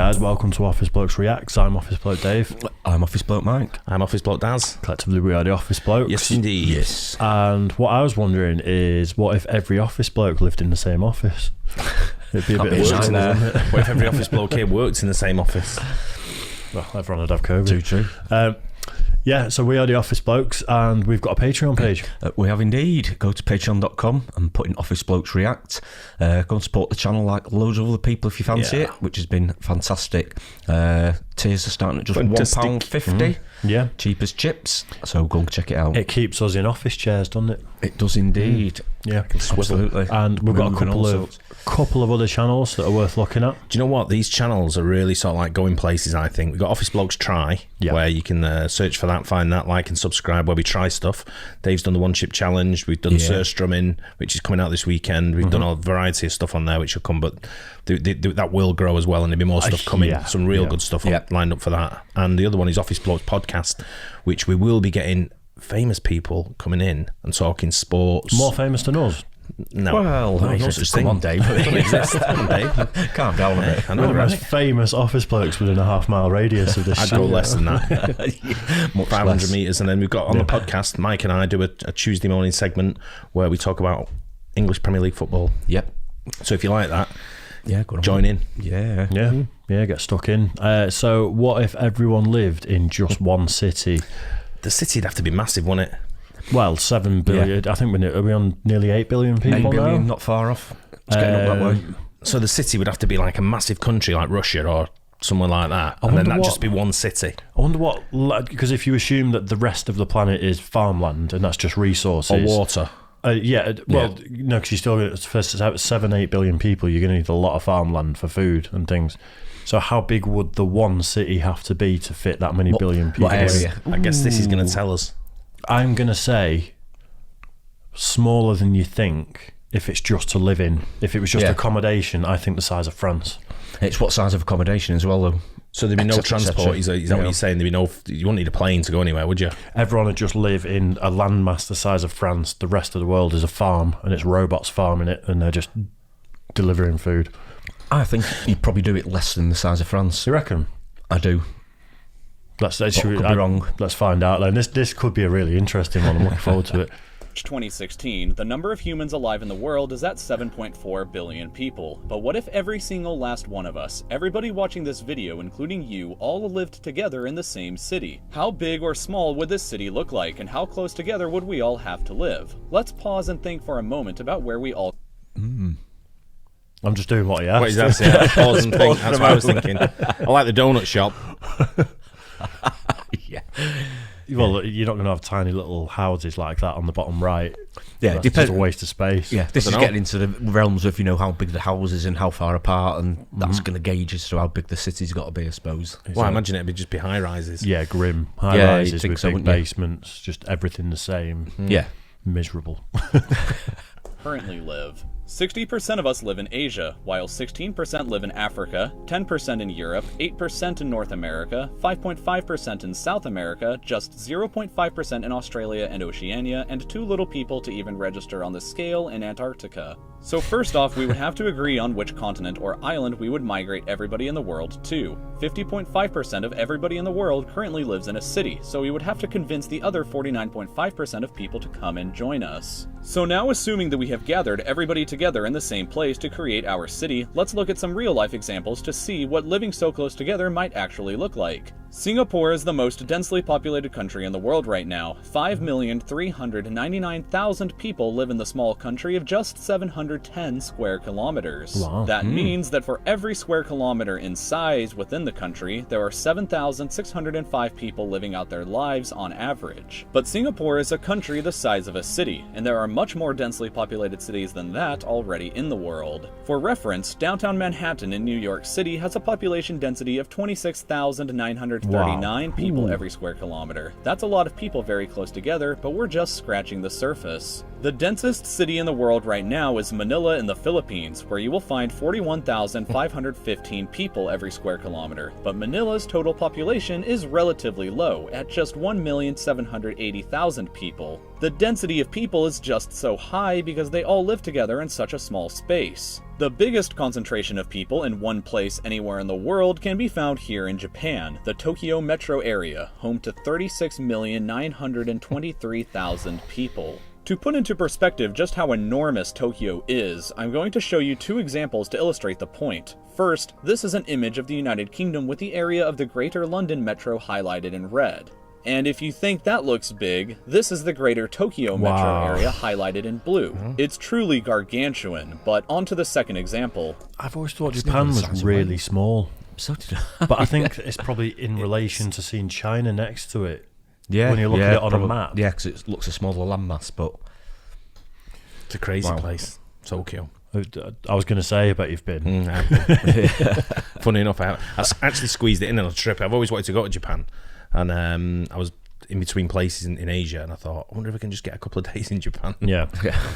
guys, welcome to Office Blokes Reacts. I'm Office Bloke Dave. I'm Office Bloke Mike. I'm Office Bloke Daz. Collectively we are the Office Blokes. Yes indeed. Yes. And what I was wondering is, what if every Office Bloke lived in the same office? It'd be a bit of working there. What if every Office Bloke here worked in the same office? Well, everyone would have COVID. Too true. Yeah, so we are the Office Blokes and we've got a Patreon page. We have indeed. Go to patreon.com and put in Office Blokes React. Go and support the channel like loads of other people if you fancy it, which has been fantastic. Tiers are starting at just £1.50. Yeah. Cheap as chips. So go and check it out. It keeps us in office chairs, doesn't it? It does indeed. Yeah, absolutely. And we've got a couple of other channels that are worth looking at. Do you know what? These channels are really sort of like going places, I think. We've got Office Blokes Try, where you can search for that, find that, like and subscribe, where we try stuff. Dave's done the One Chip Challenge. We've done Surstrumming, which is coming out this weekend. We've done a variety of stuff on there, which will come, but that will grow as well, and there'll be more stuff coming. Some real good stuff lined up for that. And the other one is Office Blokes Podcast, which we will be getting famous people coming in and talking sports. More famous than us? No. Well, no such thing. Come on, Dave. It doesn't exist. Come on, Dave. Calm down a bit. I know, the right? most famous office blokes within a half-mile radius of this. I'd go less than that. 500 metres. And then we've got on the podcast, Mike and I do a Tuesday morning segment where we talk about English Premier League football. Yep. So if you like that, go on. join in. Yeah, get stuck in. So what if everyone lived in just one city? The city'd have to be massive, wouldn't it? Well, 7 billion. I think are we on nearly 8 billion people 8 billion, now? not far off. It's getting up that way. So the city would have to be like a massive country like Russia or somewhere like that, and then that'd just be one city. I wonder what, because if you assume that the rest of the planet is farmland and that's just resources. Or water. No, because you're still for 7-8 billion people, you're going to need a lot of farmland for food and things. So how big would the one city have to be to fit that many billion people? What area? I guess this is going to tell us. I'm going to say smaller than you think if it's just to live in. If it was just accommodation, I think the size of France. It's what size of accommodation as well, though. So there'd be no transport, is that what you're saying? There'd be no, you wouldn't need a plane to go anywhere, would you? Everyone would just live in a landmass the size of France. The rest of the world is a farm, and it's robots farming it, and they're just delivering food. I think you'd probably do it less than the size of France. You reckon? I do. Could be wrong. Let's find out. Then this could be a really interesting one. I'm looking forward to it. 2016, the number of humans alive in the world is at 7.4 billion people. But what if every single last one of us, everybody watching this video, including you, all lived together in the same city? How big or small would this city look like, and how close together would we all have to live? Let's pause and think for a moment about where we all... I'm just doing what he asked. What is that? Yeah, pause and think. That's what I was thinking. I like the donut shop. Yeah. Well, you're not going to have tiny little houses like that on the bottom right. Yeah, that's just a waste of space. Yeah, this is getting into the realms of, how big the houses and how far apart, and that's going to gauge as to how big the city's got to be, I suppose. Well, I imagine it'd just be high rises. Yeah, grim. High rises with so, big basements, just everything the same. Yeah. Miserable. currently live. 60% of us live in Asia, while 16% live in Africa, 10% in Europe, 8% in North America, 5.5% in South America, just 0.5% in Australia and Oceania, and too little people to even register on the scale in Antarctica. So first off, we would have to agree on which continent or island we would migrate everybody in the world to. 50.5% of everybody in the world currently lives in a city, so we would have to convince the other 49.5% of people to come and join us. So now, assuming that we have gathered everybody together in the same place to create our city, let's look at some real-life examples to see what living so close together might actually look like. Singapore is the most densely populated country in the world right now. 5,399,000 people live in the small country of just 710 square kilometers. Wow. That means that for every square kilometer in size within the country, there are 7,605 people living out their lives on average. But Singapore is a country the size of a city, and there are much more densely populated cities than that already in the world. For reference, downtown Manhattan in New York City has a population density of 26,939 people every square kilometer. That's a lot of people very close together, but we're just scratching the surface. The densest city in the world right now is Manila in the Philippines, where you will find 41,515 people every square kilometer, but Manila's total population is relatively low, at just 1,780,000 people. The density of people is just so high because they all live together in such a small space. The biggest concentration of people in one place anywhere in the world can be found here in Japan, the Tokyo metro area, home to 36,923,000 people. To put into perspective just how enormous Tokyo is, I'm going to show you two examples to illustrate the point. First, this is an image of the United Kingdom with the area of the Greater London Metro highlighted in red. And if you think that looks big, this is the Greater Tokyo metro area highlighted in blue. It's truly gargantuan, but on to the second example. I've always thought Japan was really small. So did But I think it's probably in relation to seeing China next to it. Yeah, when you look at it on a map. Yeah, because it looks a smaller landmass, but it's a crazy place, Tokyo. I was going to say, I bet you've been. Funny enough, I actually squeezed it in on a trip. I've always wanted to go to Japan, and I was in between places in Asia, and I thought, I wonder if I can just get a couple of days in Japan. Yeah.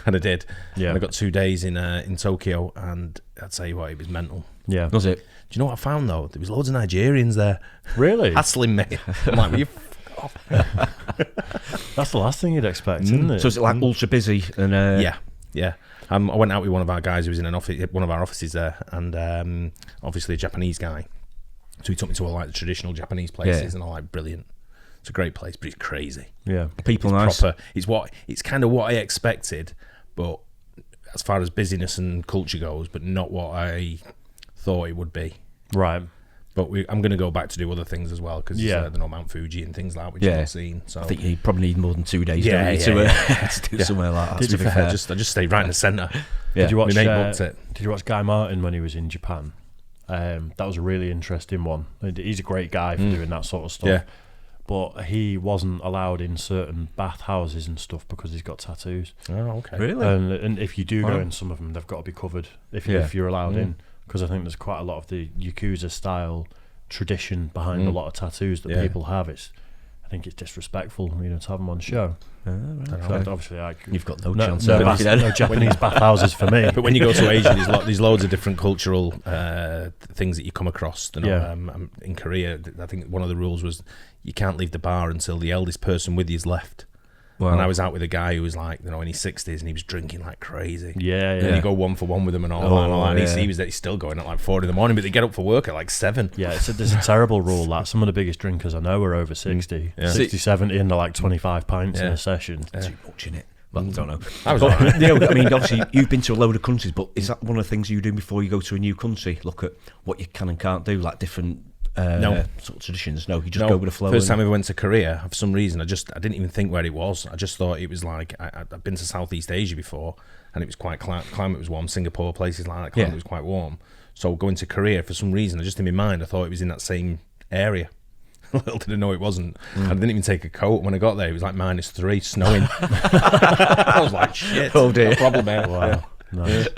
And I did. Yeah. And I got 2 days in Tokyo, and I'd tell you what, it was mental. Yeah. was it? Do you know what I found though? There was loads of Nigerians there. Really? Hassling me. I'm like, will you off? That's the last thing you'd expect, isn't it? So is it like ultra busy? And Yeah. I went out with one of our guys who was in one of our offices there, and obviously a Japanese guy. So he took me to all like the traditional Japanese places, and all like brilliant. It's a great place, but it's crazy. Yeah, people nice. Proper. It's kind of what I expected, but as far as busyness and culture goes, but not what I thought it would be. Right. But I'm going to go back to do other things as well, because there's Mount Fuji and things like that, which I've not seen. So I think you probably need more than 2 days to do somewhere like that. To be fair, I just stayed right in the centre. Yeah. Did you watch? My mate booked it. Did you watch Guy Martin when he was in Japan? That was a really interesting one. He's a great guy for doing that sort of stuff. Yeah. But he wasn't allowed in certain bathhouses and stuff because he's got tattoos. Oh, okay. Really? And if you do go in some of them, they've got to be covered if you're allowed in. Because I think there's quite a lot of the Yakuza style tradition behind a lot of tattoos that people have. I think it's disrespectful, to have them on show. So obviously, you've got no chance. No Japanese bathhouses for me. But when you go to Asia, there's loads of different cultural things that you come across. In Korea, I think one of the rules was you can't leave the bar until the eldest person with you is left. Wow. And I was out with a guy who was like, in his 60s, and he was drinking like crazy. Yeah. And you go 1 for 1 with him and all that. And he's still going at like 4 in the morning, but they get up for work at like 7. Yeah, there's a terrible rule that some of the biggest drinkers I know are over 60, 60, 70, and they're like 25 pints in a session. Too much in it. Well, I don't know. I was right. I mean, obviously, you've been to a load of countries, but is that one of the things you do before you go to a new country? Look at what you can and can't do, like different sort of traditions. No, you just go with the flow. First time I ever went to Korea, for some reason, I didn't even think where it was. I just thought it was like I'd been to Southeast Asia before, and it was quite climate was warm. Singapore, places like that, climate was quite warm. So going to Korea, for some reason, in my mind, I thought it was in that same area. Little did I know it wasn't. I didn't even take a coat. When I got there, it was like -3, snowing. I was like, shit. Oh dear. No problem, man. Wow. Nice.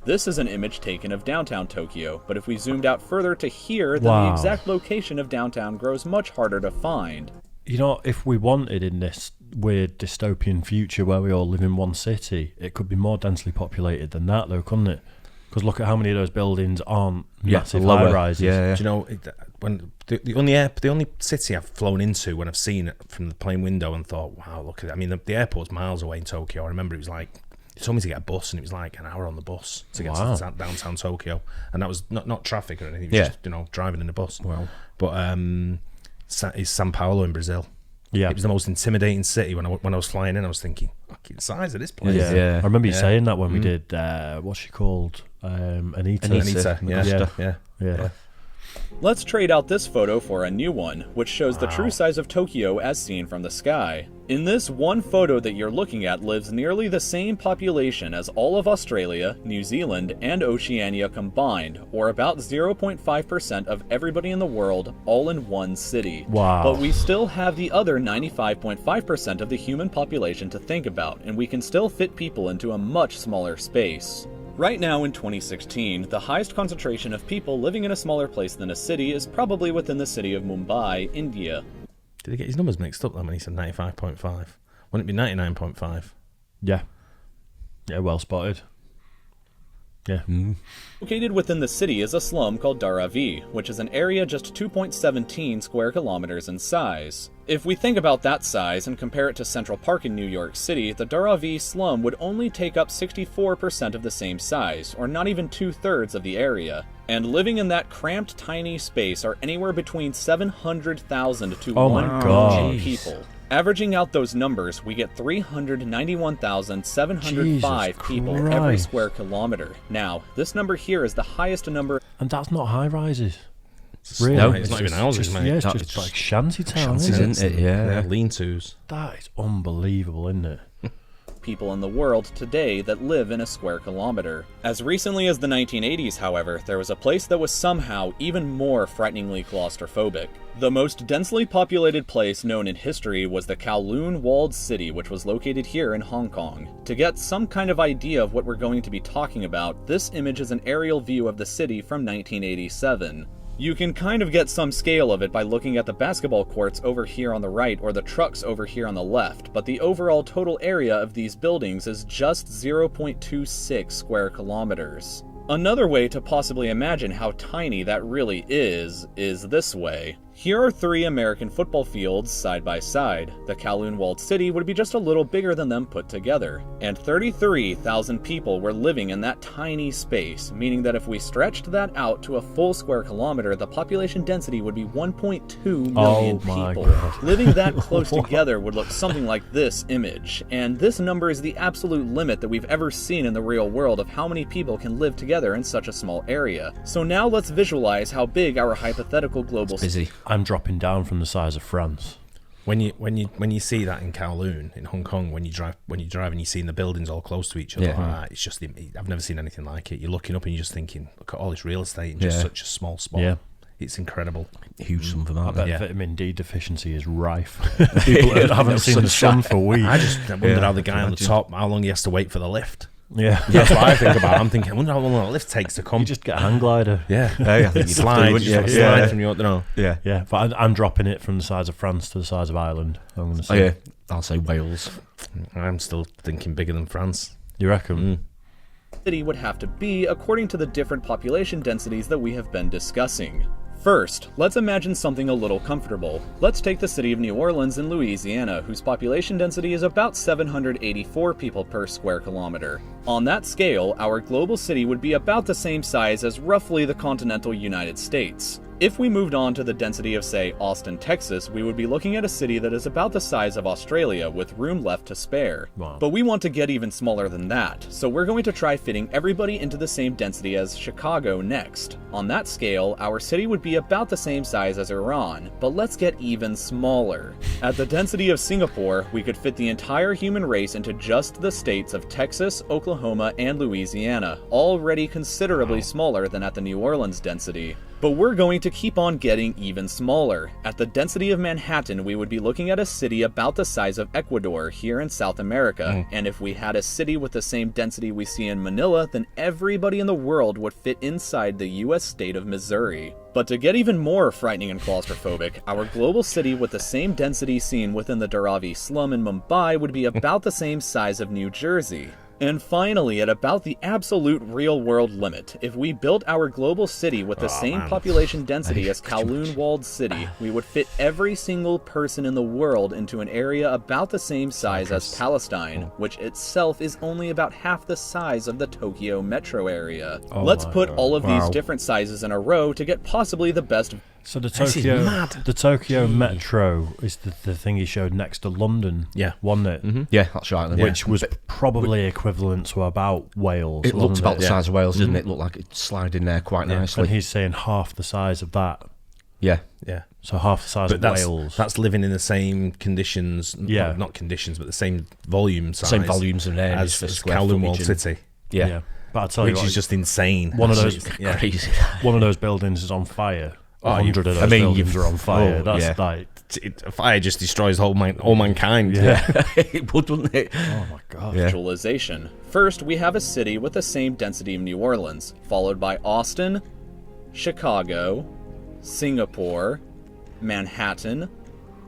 This is an image taken of downtown Tokyo, but if we zoomed out further to here, then the exact location of downtown grows much harder to find. If we wanted in this weird dystopian future where we all live in one city, it could be more densely populated than that, though, couldn't it? Because look at how many of those buildings aren't massive high-rises. Yeah. Do you know, when the only city I've flown into when I've seen it from the plane window and thought, wow, look at it. I mean, the airport's miles away in Tokyo. I remember it was like, he told me to get a bus, and it was like an hour on the bus to get to downtown Tokyo, and that was not traffic or anything. It was just driving in the bus. Wow. But it's Sao Paulo in Brazil. Yeah, it was the most intimidating city. When I was flying in, I was thinking, fucking size of this place. Yeah. I remember you saying that when we did what's she called, Anita. Yeah. Let's trade out this photo for a new one, which shows the true size of Tokyo as seen from the sky. In this one photo that you're looking at lives nearly the same population as all of Australia, New Zealand, and Oceania combined, or about 0.5% of everybody in the world, all in one city. Wow. But we still have the other 95.5% of the human population to think about, and we can still fit people into a much smaller space. Right now in 2016, the highest concentration of people living in a smaller place than a city is probably within the city of Mumbai, India. Did he get his numbers mixed up then when he said 95.5? Wouldn't it be 99.5? Yeah, well spotted. Yeah. Located within the city is a slum called Dharavi, which is an area just 2.17 square kilometers in size. If we think about that size and compare it to Central Park in New York City, the Dharavi slum would only take up 64% of the same size, or not even 2/3 of the area. And living in that cramped, tiny space are anywhere between 700,000 to 1 million people. Averaging out those numbers, we get 391,705 people every square kilometer. Now, this number here is the highest number. And that's not high-rises. Really? No, it's not even houses, mate. Yeah, it's just like shanty town, isn't it? Yeah. Lean-tos. That is unbelievable, isn't it? People in the world today that live in a square kilometer. As recently as the 1980s, however, there was a place that was somehow even more frighteningly claustrophobic. The most densely populated place known in history was the Kowloon Walled City, which was located here in Hong Kong. To get some kind of idea of what we're going to be talking about, this image is an aerial view of the city from 1987. You can kind of get some scale of it by looking at the basketball courts over here on the right or the trucks over here on the left, but the overall total area of these buildings is just 0.26 square kilometers. Another way to possibly imagine how tiny that really is this way. Here are 3 American football fields side by side. The Kowloon Walled City would be just a little bigger than them put together. And 33,000 people were living in that tiny space, meaning that if we stretched that out to a full square kilometer, the population density would be 1.2 million people. God. Living that close together would look something like this image. And this number is the absolute limit that we've ever seen in the real world of how many people can live together in such a small area. So now let's visualize how big our hypothetical global... Busy. I'm dropping down from the size of France. When you see that in Kowloon, in Hong Kong, when you drive and you see the buildings all close to each other, like that, it's just, I've never seen anything like it. You're looking up and you're just thinking, look at all this real estate in just such a small spot. Yeah. It's incredible. Huge sum of I that. bet vitamin D deficiency is rife. People that haven't seen the sun for weeks. I just wondered how the guy on the top, how long he has to wait for the lift. Yeah. That's what I think about. I'm thinking, I wonder how long that lift takes to come. You just get a hang glider. Yeah. I think you'd have to, slide from your, Yeah. Yeah, but I'm dropping it from the size of France to the size of Ireland. I'm going to say. Oh, yeah. I'll say Wales. I'm still thinking bigger than France. You reckon? City would have to be according to the different population densities that we have been discussing. First, let's imagine something a little comfortable. Let's take the city of New Orleans in Louisiana, whose population density is about 784 people per square kilometer. On that scale, our global city would be about the same size as roughly the continental United States. If we moved on to the density of, say, Austin, Texas, we would be looking at a city that is about the size of Australia with room left to spare. Wow. But we want to get even smaller than that, so we're going to try fitting everybody into the same density as Chicago next. On that scale, our city would be about the same size as Iran, but let's get even smaller. At the density of Singapore, we could fit the entire human race into just the states of Texas, Oklahoma, and Louisiana, already considerably smaller than at the New Orleans density. But we're going to keep on getting even smaller. At the density of Manhattan, we would be looking at a city about the size of Ecuador here in South America. And if we had a city with the same density we see in Manila, then everybody in the world would fit inside the US state of Missouri. But to get even more frightening and claustrophobic, our global city with the same density seen within the Dharavi slum in Mumbai would be about the same size of New Jersey. And finally, at about the absolute real-world limit, if we built our global city with the same population density as Kowloon Walled City, we would fit every single person in the world into an area about the same size as Palestine, which itself is only about half the size of the Tokyo metro area. Let's put all of these different sizes in a row to get possibly the best. So the Tokyo Metro is the thing he showed next to London, wasn't it? Mm-hmm. Yeah, that's right. Which was probably equivalent to about Wales. It looked about the size of Wales, didn't it? It looked like it slid in there quite nicely. And he's saying half the size of that. Yeah. So half the size of Wales. That's living in the same conditions, not conditions, but the same volume size. Same volumes and areas as Kowloon Walled City. Yeah. But I tell you what, is just insane. One of those crazy. One of those buildings is on fire. 100 of those buildings are on fire. That's like fire just destroys all mankind. It would, wouldn't it? Oh my god. Visualization. First, we have a city with the same density of New Orleans, followed by Austin, Chicago, Singapore, Manhattan,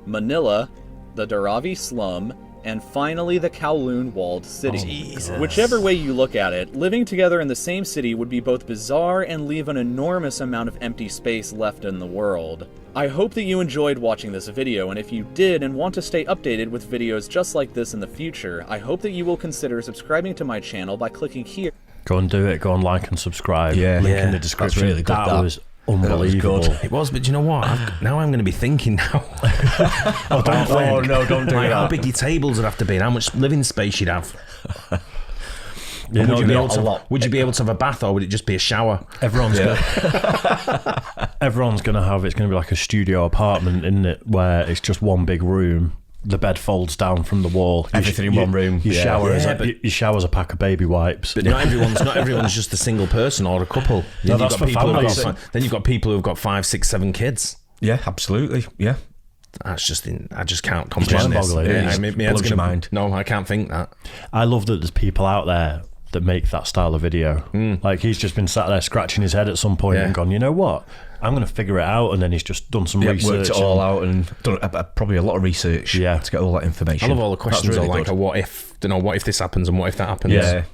Manila, the Dharavi slum, and finally the Kowloon walled city. Whichever way you look at it, living together in the same city would be both bizarre and leave an enormous amount of empty space left in the world. I hope that you enjoyed watching this video, and if you did and want to stay updated with videos just like this in the future, I hope that you will consider subscribing to my channel by clicking here. Go and do it. Go and like and subscribe. Link in the description. That's really good. That was unbelievable. It was, but do you know what? Now I'm going to be thinking now. No, don't do Like, that. how big your tables would have to be and how much living space you'd have. Yeah, Would you be able to have a bath, or would it just be a shower? Everyone's gonna have, it's gonna be like a studio apartment, isn't it, where it's just one big room. The bed folds down from the wall. Everything in one room. Your shower's a pack of baby wipes. But not everyone's just a single person or a couple. No, that's for families. Then you've got people who've got 5, 6, 7 kids. Yeah, absolutely. Yeah. That's just I just can't comprehend this. Blows your mind. No, I can't think that. I love that there's people out there that make that style of video. Like, he's just been sat there scratching his head at some point and gone, you know what? I'm going to figure it out, and then he's just done some research. Worked it all out and done probably a lot of research to get all that information. I love all the questions really like, what if this happens and what if that happens? Yeah,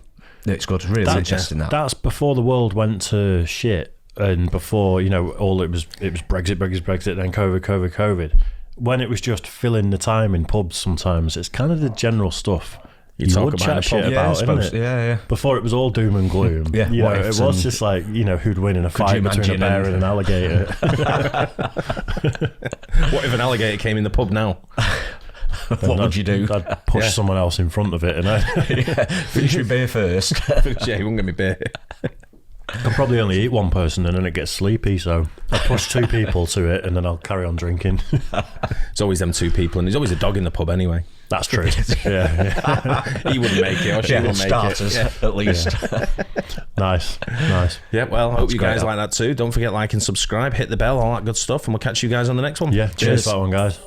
it's good. Really interesting. That's before the world went to shit, and before, all it was Brexit, then COVID. When it was just filling the time in pubs sometimes, it's kind of the general stuff you talk would about chat shit about, isn't it? Yeah. Before it was all doom and gloom. It was just like, who'd win in a fight between a bear and an alligator. What if an alligator came in the pub now? What would you do? I'd push someone else in front of it, and finish your beer first. Yeah, he won't get me beer. I'll probably only eat one person and then it gets sleepy, so I'll push 2 people to it and then I'll carry on drinking. It's always them 2 people, and there's always a dog in the pub anyway. That's true. Yeah. He wouldn't make it, or she wouldn't make starters, at least. Nice. Yeah, well, I hope you guys like that too. Don't forget, like and subscribe, hit the bell, all that good stuff, and we'll catch you guys on the next one. Yeah, cheers for that one, guys.